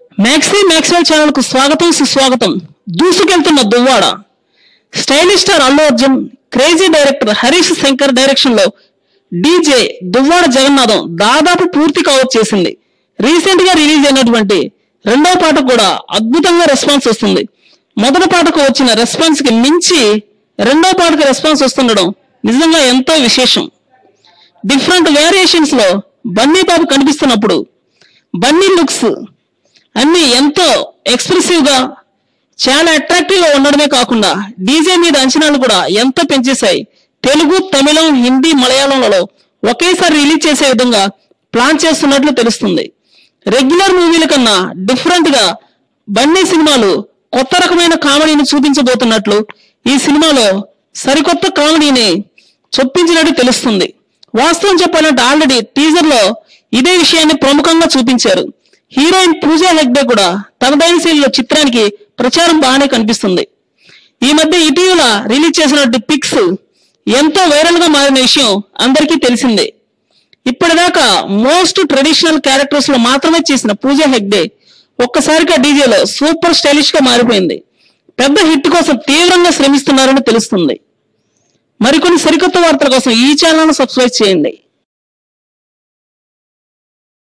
Maxwell channel కు స్వాగతం సుస్వాగతం. దూసుకెళ్తున్న Duvvada stylish star Allu Arjun, crazy director Harish Shankar direction లో డీజే దువ్వాడ జగన్నాథం దాదాపు పూర్తి కావచ్చేసింది. రీసెంట్ గా రిలీజ్ అయినటువంటి రెండో పాట కూడా అద్భుతంగా రెస్పాన్స్ వస్తుంది. మొదటి పాటకు వచ్చిన రెస్పాన్స్ కి మించి రెండో పాటకు రెస్పాన్స్ వస్తుండడం నిజంగా ఎంతో విశేషం. డిఫరెంట్ వేరియేషన్స్ లో బన్నీ బాబు కనిపిస్తున్నప్పుడు బన్నీ లుక్స్ అన్ని ఎంతో ఎక్స్ప్రెసివ్ గా చాలా అట్రాక్టివ్ గా ఉండడమే కాకుండా డీజే మీద అంచనాలు కూడా ఎంతో పెంచేశాయి. తెలుగు, తమిళం, హిందీ, మలయాళంలలో ఒకేసారి రిలీజ్ చేసే విధంగా ప్లాన్ చేస్తున్నట్లు తెలుస్తుంది. రెగ్యులర్ మూవీల కన్నా డిఫరెంట్ గా బన్నీ సినిమాలు కొత్త రకమైన కామెడీని చూపించబోతున్నట్లు ఈ సినిమాలో సరికొత్త కామెడీని చొప్పించినట్టు తెలుస్తుంది. వాస్తవం చెప్పాలంటే ఆల్రెడీ టీజర్ లో ఇదే విషయాన్ని ప్రముఖంగా చూపించారు. హీరోయిన్ పూజా హెగ్డే కూడా తనదైన శైలిలో చిత్రానికి ప్రచారం బాగానే కనిపిస్తుంది. ఈ మధ్య ఇటీవల రిలీజ్ చేసినటువంటి పిక్స్ ఎంతో వైరల్ గా మారిన విషయం అందరికీ తెలిసిందే. ఇప్పటిదాకా మోస్ట్ ట్రెడిషనల్ క్యారెక్టర్స్ లో మాత్రమే చేసిన పూజా హెగ్డే ఒక్కసారిగా డీజేలో సూపర్ స్టైలిష్ గా మారిపోయింది. పెద్ద హిట్ కోసం తీవ్రంగా శ్రమిస్తున్నారని తెలుస్తుంది. మరికొన్ని సరికొత్త వార్తల కోసం ఈ ఛానల్ ను సబ్స్క్రైబ్ చేయండి.